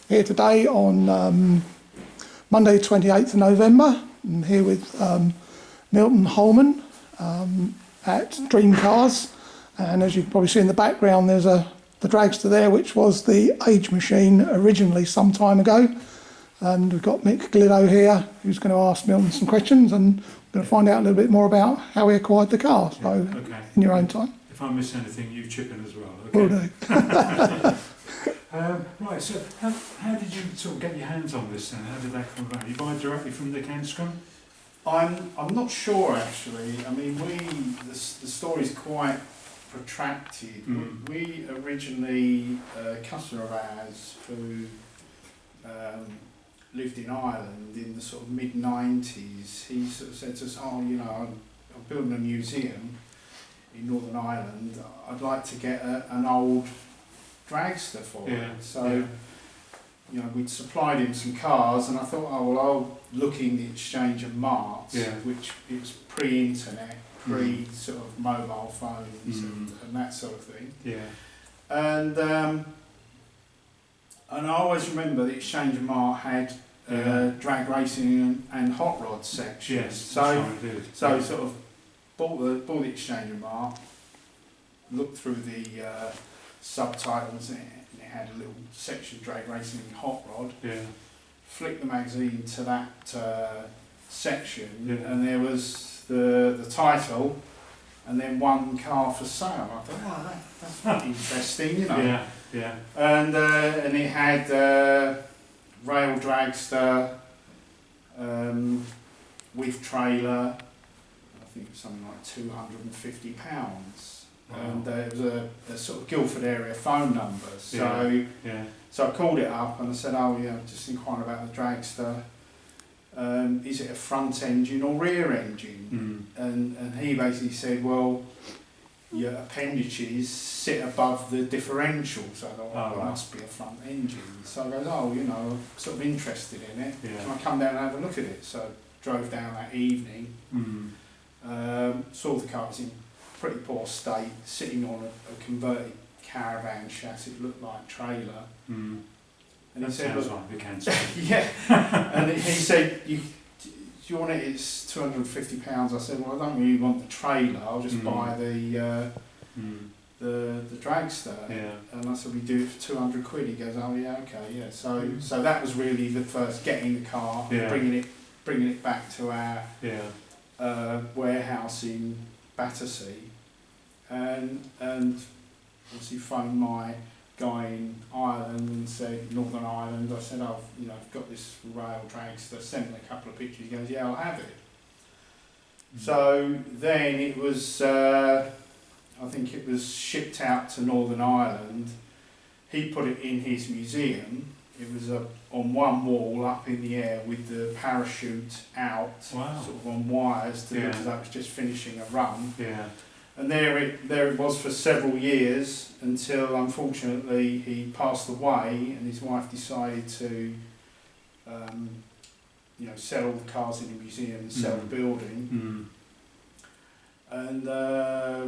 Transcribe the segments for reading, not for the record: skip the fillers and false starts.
Here today on Monday 28th of November. I'm here with Milton Homan at Dream Cars, and as you can probably see in the background there's the dragster there, which was the age machine originally some time ago. And we've got Mick Gleadow here who's going to ask Milton some questions, and we're going to find out a little bit more about how he acquired the car. So okay. In your own time. If I miss anything, you chip in as well. Okay? Will do. Right, so how did you sort of get your hands on this then? How did that come about? You buy it directly from Nick Anscombe? I'm not sure actually. I mean, the story's quite protracted. We originally, a customer of ours who lived in Ireland in the sort of mid-90s, he sort of said to us, oh, you know, I'm building a museum in Northern Ireland. I'd like to get an old dragster for it. So, you know, we'd supplied him some cars, and I thought, oh, well, I'll look in the Exchange of Marts, which it was pre-internet, sort of mobile phones and that sort of thing. And I always remember the Exchange of Mart had drag racing and hot rod sections. Yes, so sort of bought the Exchange of Mart, looked through the subtitles, and it had a little section drag racing and hot rod. Flicked the magazine to that section, and there was the title, and then one car for sale. I thought, oh, that's interesting, you know. And it had rail dragster with trailer. I think it was something like £250. Wow. And it was a sort of Guildford area phone number. So I called it up and I said, oh yeah, just inquiring about the dragster. Is it a front engine or rear engine? And he basically said, well, your appendages sit above the differential, so I thought, it must be a front engine. So I goes, oh, you know, I'm sort of interested in it. Can I come down and have a look at it? So I drove down that evening, saw the car was in pretty poor state, sitting on a converted caravan chassis. It looked like a trailer. And he said, sounds like Mick Anscombe. And he said, do you want it? It's £250. I said, well, I don't really want the trailer. I'll just buy the dragster. And I said, we do it for £200. He goes, oh yeah, okay, yeah. So that was really the first, getting the car, bringing it back to our warehouse in Battersea, and obviously phoned my guy in Ireland and said, Northern Ireland. I said, oh, you know, I've got this rail dragster, sent me a couple of pictures. He goes, yeah, I'll have it. So then it was, I think it was shipped out to Northern Ireland. He put it in his museum. It was on one wall up in the air with the parachute out, sort of on wires, because that was just finishing a run. And there it was for several years, until unfortunately he passed away and his wife decided to sell all the cars in the museum and sell the building. And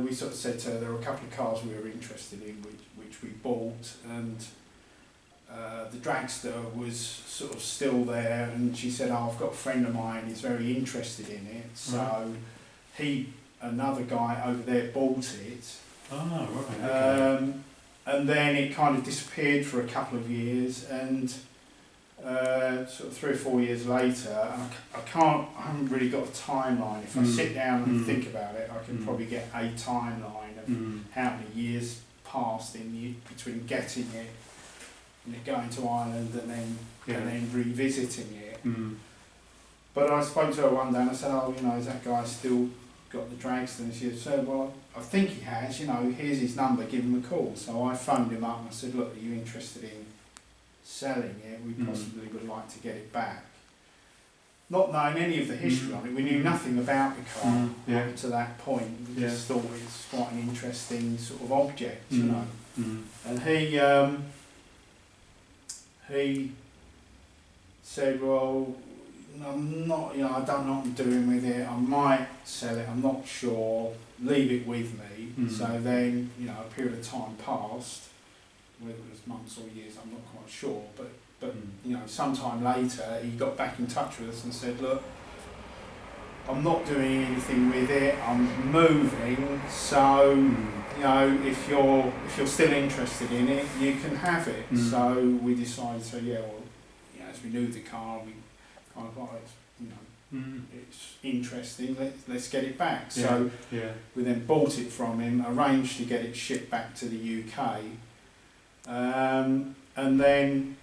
we sort of said to her there were a couple of cars we were interested in, which we bought, and the dragster was sort of still there, and she said, oh, I've got a friend of mine who's very interested in it. So another guy over there bought it. Oh, right. Okay. And then it kind of disappeared for a couple of years, and sort of 3 or 4 years later, and I haven't really got a timeline. If I sit down and think about it, I can probably get a timeline of how many years passed between getting it, going to Ireland, and then revisiting it. But I spoke to her one day and I said, oh, you know, has that guy still got the dragster? And she said, well, I think he has, you know, here's his number, give him a call. So I phoned him up and I said, look, are you interested in selling it? We possibly would like to get it back. Not knowing any of the history on it, we knew nothing about the car up to that point. We just thought it was quite an interesting sort of object, you know. And he said, well, I'm not, you know, I don't know what I'm doing with it. I might sell it, I'm not sure. Leave it with me. So then, you know, a period of time passed, whether it was months or years, I'm not quite sure, but you know, sometime later he got back in touch with us and said, look, I'm not doing anything with it, I'm moving, so you know, if you're still interested in it, you can have it. So we decided, so yeah, well, you know, as we knew the car, we kind of like, you know, it's interesting, let's get it back. So we then bought it from him, arranged to get it shipped back to the UK, and then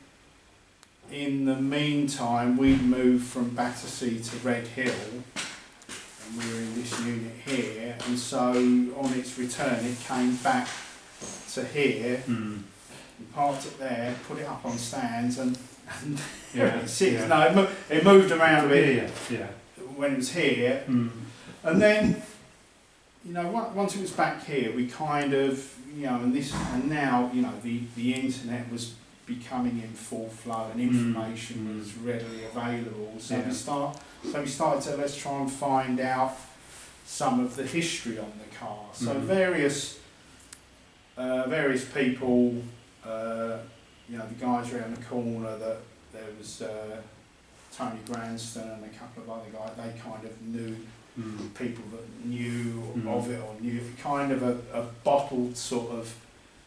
in the meantime we moved from Battersea to Redhill, and we were in this unit here, and so on its return it came back to here, we parked it there, put it up on stands, and it sits. No, it moved around a bit when it was here, and then, you know, once it was back here, we kind of, you know, and now, you know, the internet was becoming in full flow and information was readily available. So we started to, let's try and find out some of the history on the car. So various people, you know, the guys around the corner, that there was Tony Granston and a couple of other guys, they kind of knew people that knew of it, or knew kind of a bottled sort of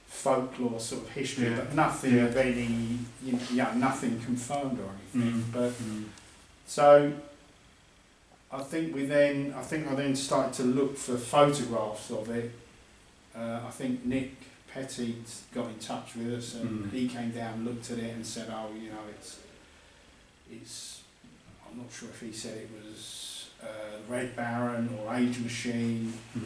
folklore sort of history, but nothing of any, you know, nothing confirmed or anything. But so I think I then started to look for photographs of it. I think Nick Petty got in touch with us, and he came down, looked at it, and said, "Oh, you know, it's." I'm not sure if he said it was Red Baron or Age Machine, or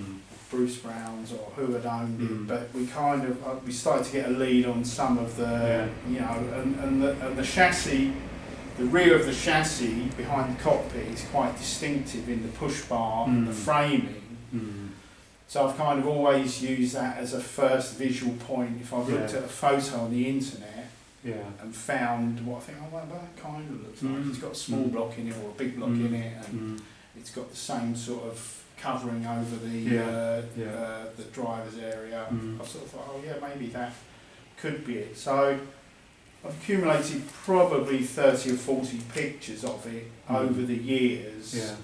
Bruce Brown's, or who had owned it, but we kind of we started to get a lead on some of the, you know, and the chassis, the rear of the chassis behind the cockpit is quite distinctive in the push bar and the framing. So I've kind of always used that as a first visual point. If I've looked at a photo on the internet and found what I think, oh, well, that kind of looks like it's got a small block in it or a big block in it, and it's got the same sort of covering over the driver's area. I sort of thought, oh yeah, maybe that could be it. So I've accumulated probably 30 or 40 pictures of it over the years,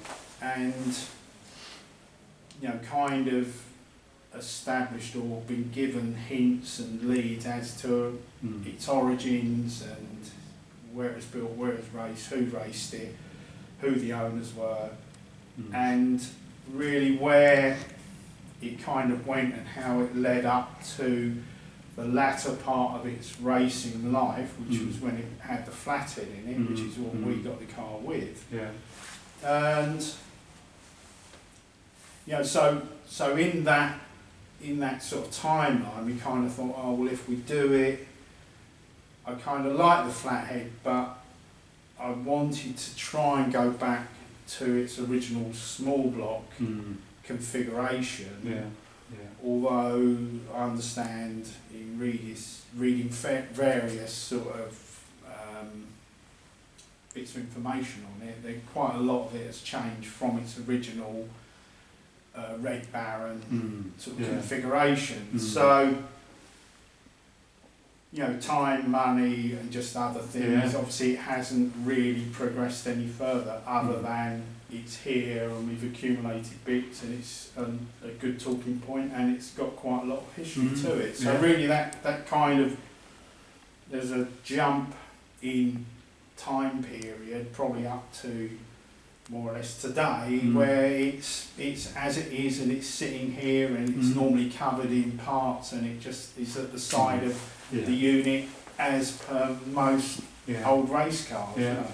and you know, kind of established or been given hints and leads as to its origins and where it was built, where it was raced, who raced it, who the owners were, and really where it kind of went and how it led up to the latter part of its racing life, which was when it had the flathead in it, which is what we got the car with. And you know, so in that sort of timeline, we kind of thought, oh well, if we do it, I kind of like the flathead, but I wanted to try and go back to its original small block configuration. Although I understand in reading various sort of bits of information on it, quite a lot of it has changed from its original Red Baron sort of configuration. So, you know, time, money, and just other things. Obviously, it hasn't really progressed any further, other than it's here and we've accumulated bits, and it's a good talking point, and it's got quite a lot of history to it. So really, that kind of, there's a jump in time period, probably up to more or less today, where it's as it is, and it's sitting here, and it's normally covered in parts, and it just is at the side of the unit, as per most old race cars. Okay.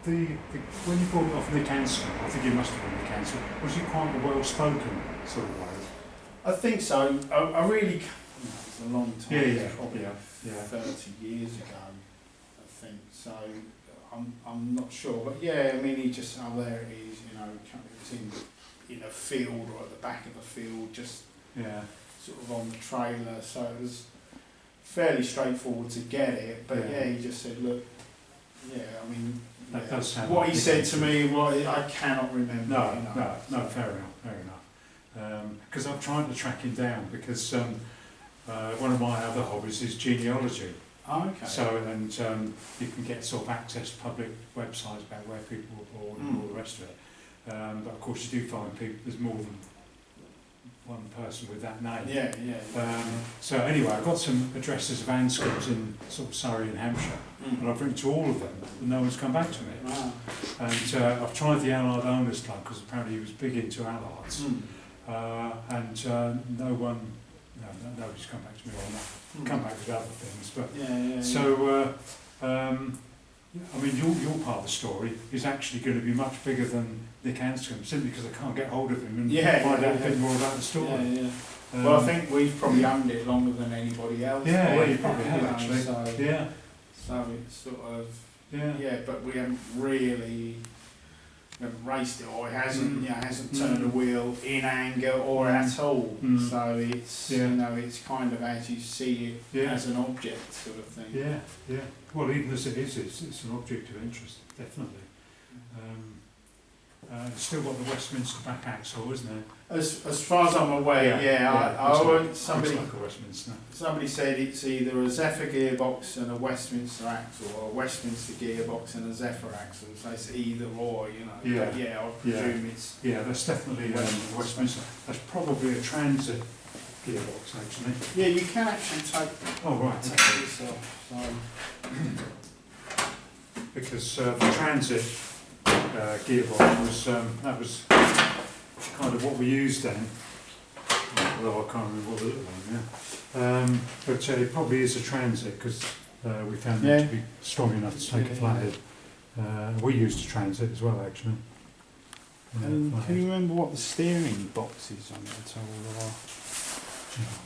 When you brought it off Nick Anscombe, I think it must have been Nick Anscombe, was he quite a well-spoken sort of way? I think so. I really, you know, it's a long time, probably 30 years ago, I think. So I'm not sure, but yeah, I mean, he just, oh, there it is, you know, it was in a field or at the back of a field, just sort of on the trailer. So it was fairly straightforward to get it, but he just said, look, I mean, that does sound what like he said to me, I cannot remember. No, fair enough. because I'm trying to track him down because one of my other hobbies is genealogy. Oh, okay. So, and you can get sort of access to public websites about where people were born and all the rest of it. But of course you do find people, there's more than one person with that name. Yeah, yeah. So anyway, I've got some addresses of Anscombe's in sort of Surrey and Hampshire, and I've written to all of them, and no one's come back to me. Wow. And I've tried the Allard Owners Club, because apparently he was big into Allards, and nobody's come back to me on that. Come back with other things, but Yeah. so I mean, your part of the story is actually going to be much bigger than Nick Anscombe, simply because I can't get hold of him and find out a bit more about the story. Yeah. Well, I think we've probably owned it longer than anybody else. Yeah, you probably have actually. So, Yeah. So it's sort of Yeah. but we haven't really raced it, or it hasn't hasn't turned a wheel in anger or at all. So it's it's kind of as you see it as an object sort of thing. Yeah. Well, even as it is, it's an object of interest, definitely. It's still got the Westminster back axle, isn't it? As far as I'm aware, I won't. Somebody like a Westminster. Somebody said it's either a Zephyr gearbox and a Westminster axle, or a Westminster gearbox and a Zephyr axle. So it's either or, Yeah. But I presume it's. Yeah, that's definitely Westminster. That's probably a transit gearbox, actually. Yeah, you can actually take. Oh right. Take this off. So. Because the transit gearbox was kind of what we used then. Although I can't remember what the little one. But it probably is a transit because we found it to be strong enough to take a flathead. We used a transit as well, actually. And can you remember what the steering box is on it at all? I'll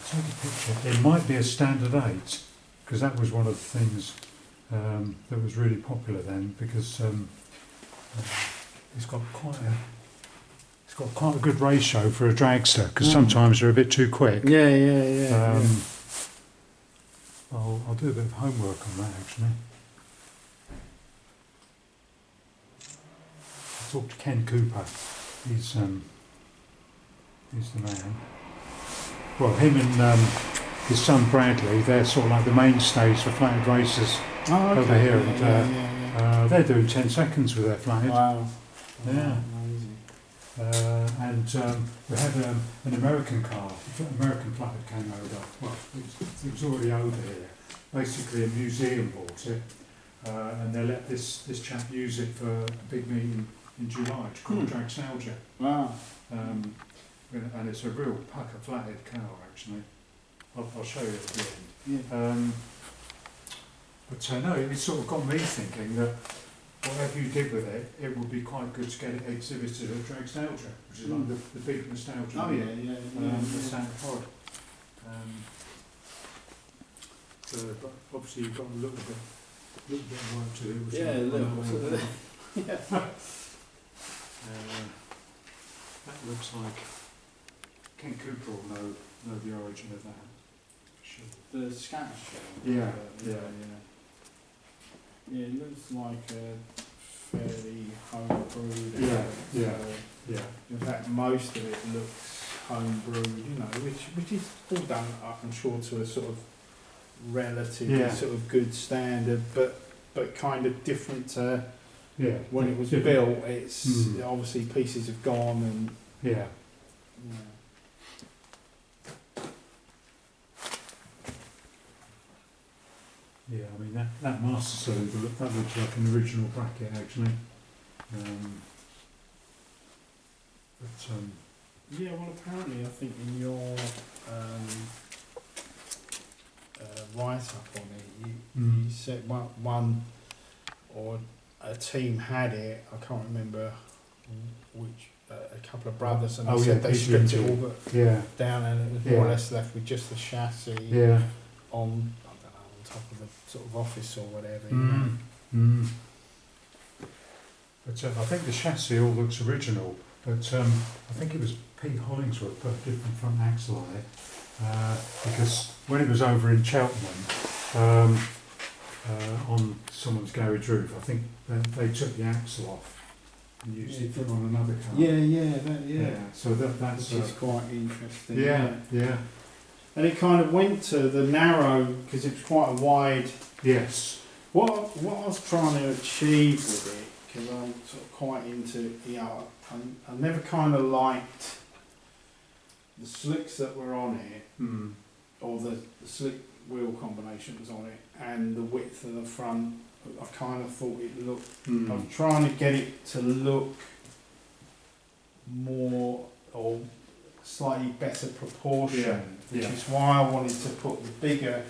take a picture. It might be a standard 8 because that was one of the things that was really popular then because it's got quite a good ratio for a dragster because sometimes they're a bit too quick. Yeah. I'll do a bit of homework on that actually. I talked to Ken Cooper. He's the man. Well, him and his son Bradley, they're sort of like the mainstays for flathead races over here, and they're doing 10 seconds with their flathead. Wow. Yeah. Amazing. And we had an American flathead came over. Well, it was already over here. Basically, a museum bought it, and they let this chap use it for a big meeting in July to call Dragsalgia. Wow. And it's a real pucker flathead cow, actually. I'll show you at the end. Yeah. But no, it sort of got me thinking that whatever you did with it, it would be quite good to get it exhibited at Dragsalgia, which is like the big nostalgia. Oh yeah. The Santa Pod. But obviously you've got a little bit of work to do. Which A little bit. That looks like Ken Cooper will know the origin of that. For sure. The scatter shell. Yeah. Yeah, it looks like a fairly homebrewed. Yeah. In fact, most of it looks homebrewed, which is all done, I'm sure, to a sort of relatively sort of good standard, but kind of different to when it was built. It's obviously pieces have gone and Yeah, I mean that master cylinder, that looks like an original bracket actually. well, apparently I think in your write-up on it, you said one or a team had it. I can't remember which. A couple of brothers, and they said they stripped it all but down, and it was more or less left with just the chassis on top of the sort of office or whatever. But I think the chassis all looks original, but I think it was Pete Hollingsworth put a different front axle on it because when it was over in Cheltenham on someone's garage roof, I think they took the axle off and used it on another car. So that's Which is quite interesting. yeah. And it kind of went to the narrow, because it was quite a wide. Yes. What I was trying to achieve with it, because I'm sort of quite into, I never kind of liked the slicks that were on it, or the slick wheel combination that was on it, and the width of the front. I kind of thought it looked. I was trying to get it to look more or slightly better proportion, which is why I wanted to put the bigger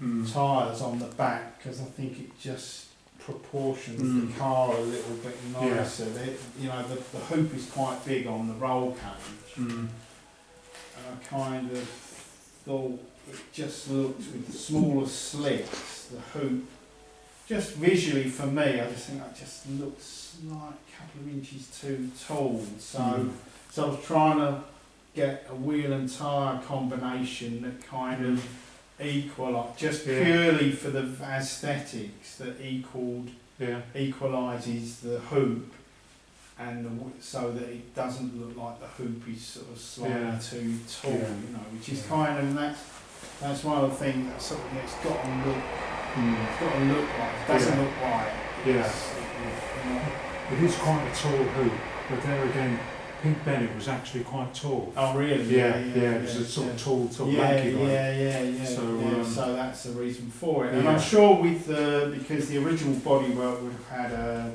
tyres on the back, because I think it just proportions the car a little bit nicer. The hoop is quite big on the roll cage, and I kind of thought it just looks with the smaller slicks, the hoop, just visually for me, I just think that just looks like a couple of inches too tall. So I was trying to get a wheel and tyre combination that kind of just purely for the aesthetics, that equalises the hoop, and so that it doesn't look like the hoop is sort of slightly too tall, which is kind of, that's one of the things that sort of, it's got to look. It's got to look right. It doesn't look right. It is quite a tall hoop, but there again, Pete Bennett was actually quite tall. Oh really? It was a sort of tall, lanky guy. So that's the reason for it. And I'm sure because the original bodywork would have had a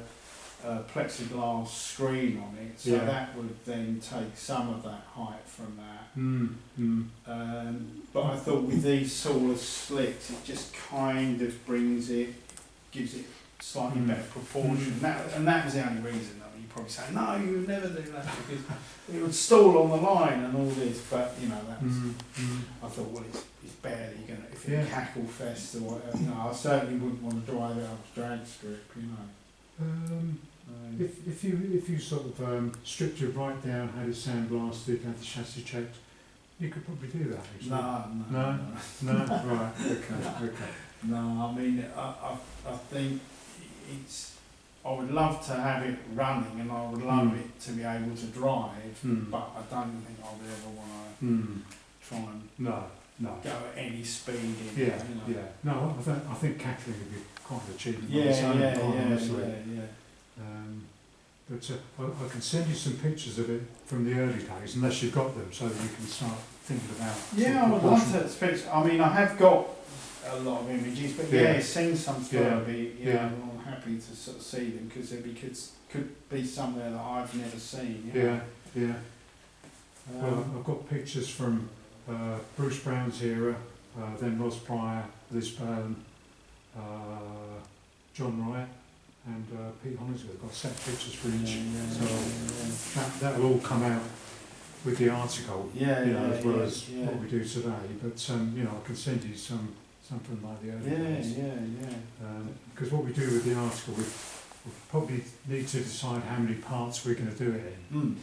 plexiglass screen on it, so that would then take some of that height from that. But I thought with these sort of slicks, it just kind of gives it slightly better proportion. And that was the only reason. I mean, you probably say, no, you would never do that because it would stall on the line and all this. But that was. I thought, well, it's barely going to. If it cackle fest or whatever, I certainly wouldn't want to drive it out of drag strip, If you sort of stripped it right down, had it sandblasted, had the chassis checked, you could probably do that. Actually. No. Right. Okay. No, I mean, I think I would love to have it running, and I would love it to be able to drive, but I don't think I would ever want to try and go at any speed. No, I think cackling would be quite achievable. But I can send you some pictures of it from the early days, unless you've got them, so that you can start thinking about. I would love to speak. I mean, I have got a lot of images, but it seems some furby. I'm happy to sort of see them, because could be somewhere that I've never seen. Well, I've got pictures from Bruce Brown's era, then Roz Prior, Liz Byrne, John Wright, and Pete Hollingsworth. I've got set pictures for each, so that'll all come out with the article, as well as what we do today. But I can send you something like the early days. Because what we do with the article, we probably need to decide how many parts we're going to do it in.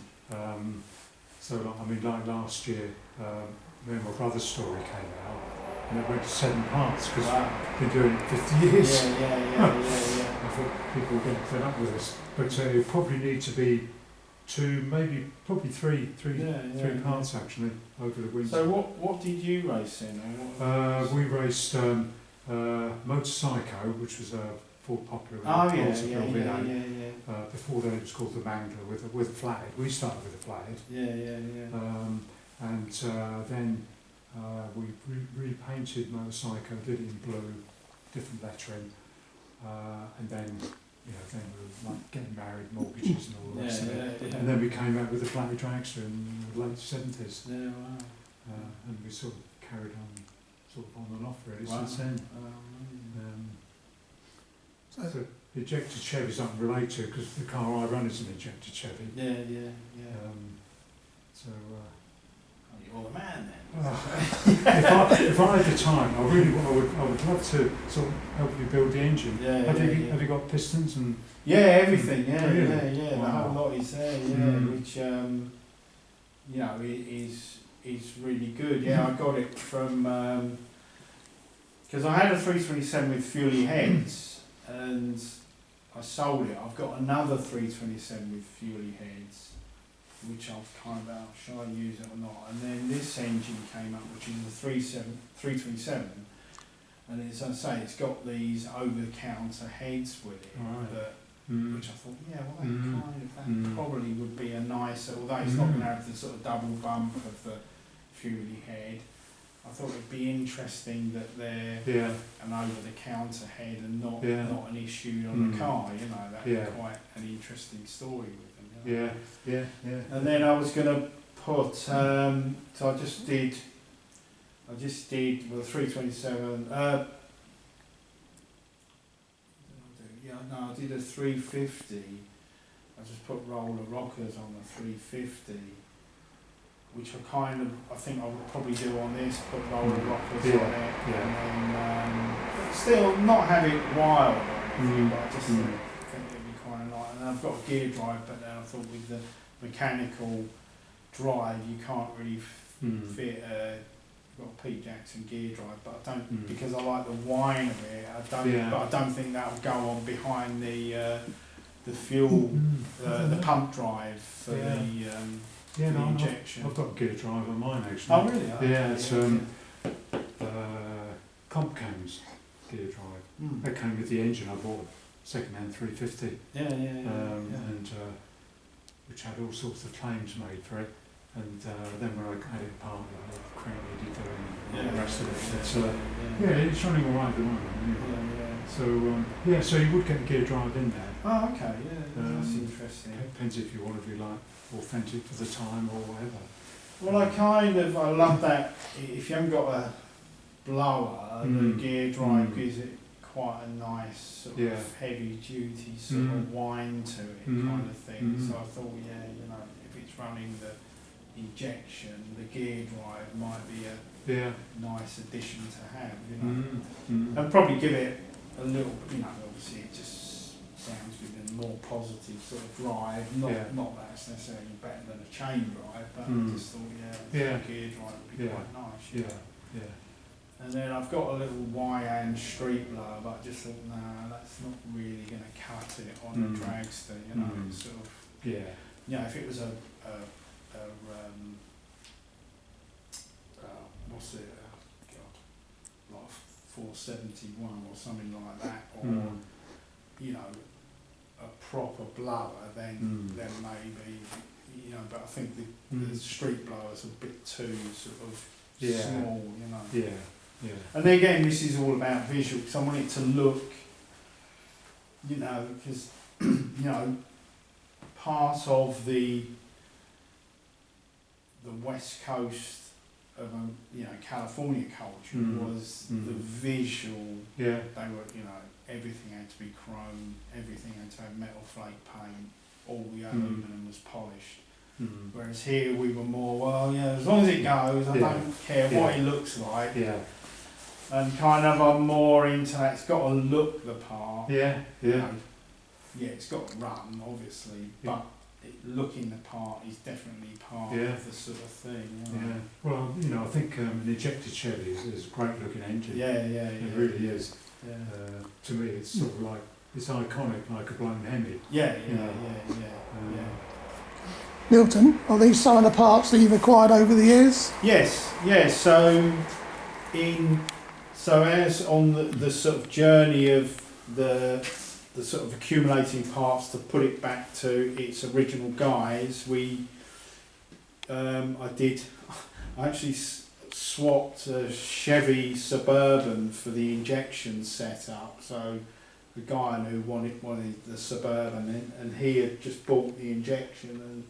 Like last year, when my brother's story came out, and it went to 7 parts, because I've been doing it 50 years. I thought people were getting fed up with this. But it probably need to be 2, probably three parts actually over the winter. So what did you race in? We raced Motorcycle, which was a Ford Popular. Before then it was called the Mangler with a flathead. We started with a flathead. Then we repainted Motorcycle, did it in blue, different lettering, and then we were like getting married, mortgages and all the rest of it. And then we came out with the flatty dragster in the late 70s. And we sort of carried on, sort of on and off really since then. So ejected Chevy's unrelated to, because the car I run is an ejected Chevy. You're the man then. If I had the time, I would love to sort of help you build the engine. Have you got pistons and? Everything. Really? The whole lot is there. Which is really good. I got it from because I had a 327 with fuelie heads, and I sold it. I've got another 327 with fuelie heads, which I've kind of about, shall I use it or not? And then this engine came up, which is the 327, and as I say, it's got these over-the-counter heads with it, which I thought, yeah, well, that probably would be a nicer, although it's not going to have the sort of double bump of the fuelie head. I thought it'd be interesting that they're an over-the-counter head and not an issue on the car. You know, that'd be quite an interesting story with them. You know? Yeah. And then I was going to put. So I just did well, the 327. I did a 350. I just put roller rockers on the 350. Which I think I would probably do on this, put roller rockers on it, and then still not have it wild or anything, but I just think it'd be quite nice. And then I've got a gear drive, but then I thought with the mechanical drive, you can't really fit I've got a Pete Jackson gear drive, but I don't, because I like the whine of it, but I don't think that will go on behind the fuel, the pump drive for the injection. I've got a gear drive on mine actually. Oh really? Yeah, it's comp cams gear drive. That came with the engine. I bought a second-hand 350. And which had all sorts of claims made for it. And then when I had it part, I created it and the rest of it. It's running all right at the moment. Anyway. So you would get a gear drive in there. Oh, okay, that's interesting. It depends if you want to be like authentic for the time or whatever. Well, I love that. If you haven't got a blower, the gear drive gives it quite a nice sort of heavy duty sort of whine to it kind of thing. So I thought, if it's running the injection, the gear drive might be a nice addition to have, and probably give it a little, obviously it just sounds with a more positive sort of drive, not that it's necessarily better than a chain drive, but I just thought, a gear drive would be quite nice. And then I've got a little Y-hand street blower, but I just thought, that's not really going to cut it on a dragster, it's sort of, if it was what's it, like 471 or something like that, or, a proper blower, then maybe, but I think the street blower's a bit too sort of small, And then again, this is all about visual, because I want it to look, because, part of the West Coast of California culture was the visual. They were, everything had to be chrome, everything had to have metal flake paint, all the aluminum was polished. Whereas here we were more, as long as it goes, I don't care what it looks like. And kind of I'm more into that. It's got to look the part. It's got to run, obviously, but looking the part is definitely part of the sort of thing. Well, I think an injected Chevy is a great looking engine. It really is. To me, it's sort of like, it's iconic, like a blown Hemi. Milton, are these some of the parts that you've acquired over the years? Yes. So as on the sort of journey of the sort of accumulating parts to put it back to its original guise, I actually swapped a Chevy Suburban for the injection setup. So the guy who wanted the Suburban, and he had just bought the injection, and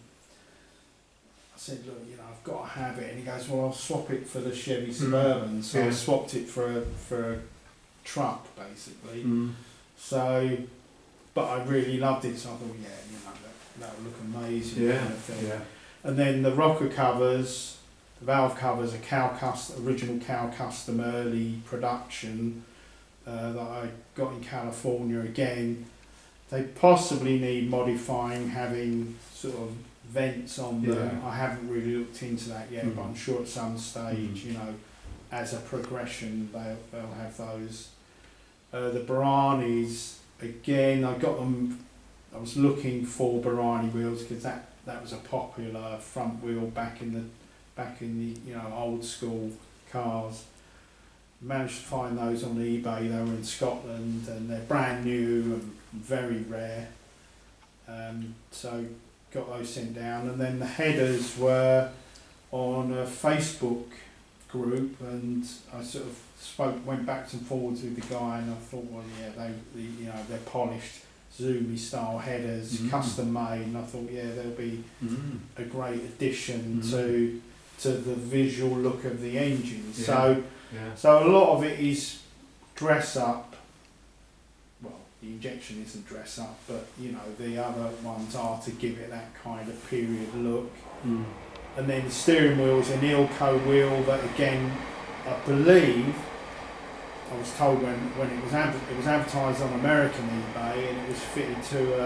I said, look, I've got to have it. And he goes, well, I'll swap it for the Chevy Suburban. So I swapped it for a truck, basically. So, but I really loved it, so I thought, that would look amazing. Kind of thing. And then the rocker covers, the valve covers are original Cal Custom early production that I got in California. Again, they possibly need modifying, having sort of vents on them. I haven't really looked into that yet, but I'm sure at some stage, as a progression, they'll have those. The Baranis, again, I got them. I was looking for Barani wheels because that was a popular front wheel back in the old school cars. Managed to find those on eBay. They were in Scotland and they're brand new and very rare. So got those sent down, and then the headers were on a Facebook group, and I sort of went backwards and forwards with the guy, and I thought, well, yeah, they're polished Zoomy style headers, custom made, and I thought, yeah, they'll be a great addition to the visual look of the engine. Yeah. So a lot of it is dress up. Well, the injection isn't dress up, but the other ones are to give it that kind of period look. And then the steering wheel's an Ilco wheel that, again, I believe, I was told when it was advertised on American eBay, and it was fitted to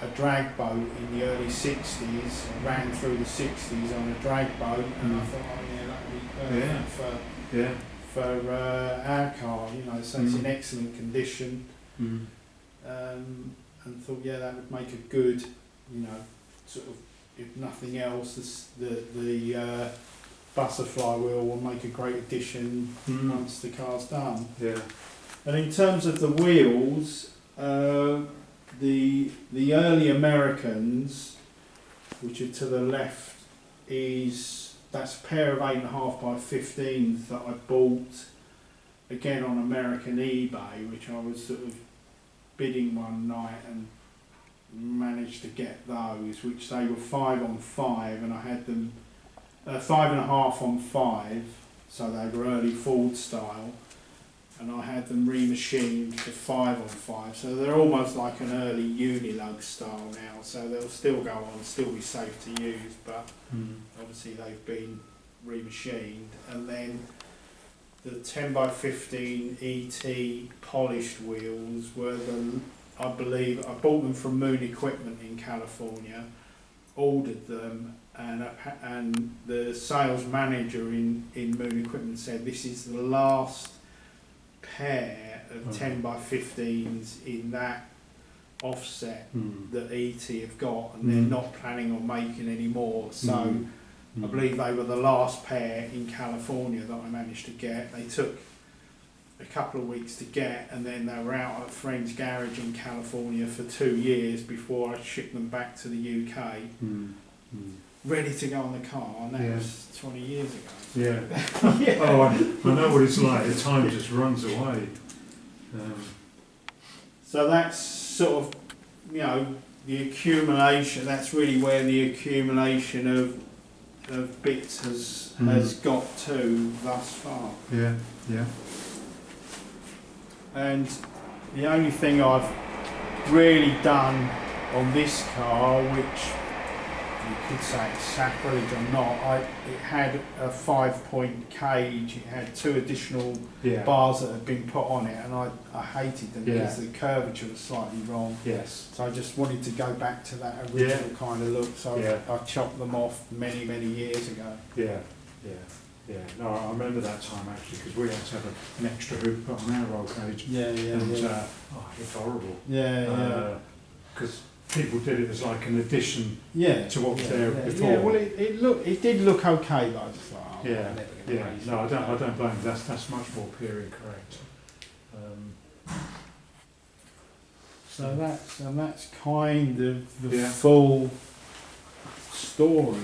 a drag boat in the early 60s, and ran through the 60s on a drag boat, and I thought, oh yeah, that would be perfect for our car, so it's in excellent condition, and thought, yeah, that would make a good, sort of, if nothing else, the butterfly wheel will make a great addition once the car's done. Yeah. And in terms of the wheels, the early Americans, which are to the left, that's a pair of 8.5 by 15s that I bought again on American eBay, which I was sort of bidding one night and managed to get those, which they were 5 on 5, and I had them 5.5 on 5, so they were early Ford style, and I had them remachined to 5 on 5, so they're almost like an early Unilug style now, so they'll still go on, still be safe to use, but obviously they've been remachined. And then the 10 by 15 ET polished wheels were I believe I bought them from Moon Equipment in California, ordered them, and the sales manager in Moon Equipment said this is the last pair of 10 by 15s in that offset that ET have got, and they're not planning on making any more. So I believe they were the last pair in California that I managed to get. They took a couple of weeks to get, and then they were out at a friend's garage in California for 2 years before I shipped them back to the UK, ready to go on the car, and that was 20 years ago. Yeah. Oh, I know what it's like. The time just runs away. So that's sort of, the accumulation. That's really where the accumulation of bits has got to thus far. Yeah. And the only thing I've really done on this car, which you could say it's sacrilege or not, it had a 5-point cage, it had 2 additional bars that had been put on it, and I hated them because the curvature was slightly wrong. Yes. So I just wanted to go back to that original kind of look, so I chopped them off many years ago. Yeah. No, I remember that time actually, because we had to have an extra hoop put on our roll cage. It's horrible. Because people did it as like an addition to what was there before. Yeah, well, it did look okay, but I just thought, I'm never going to raise No, I don't blame you. That's much more period correct. So that's kind of the full story,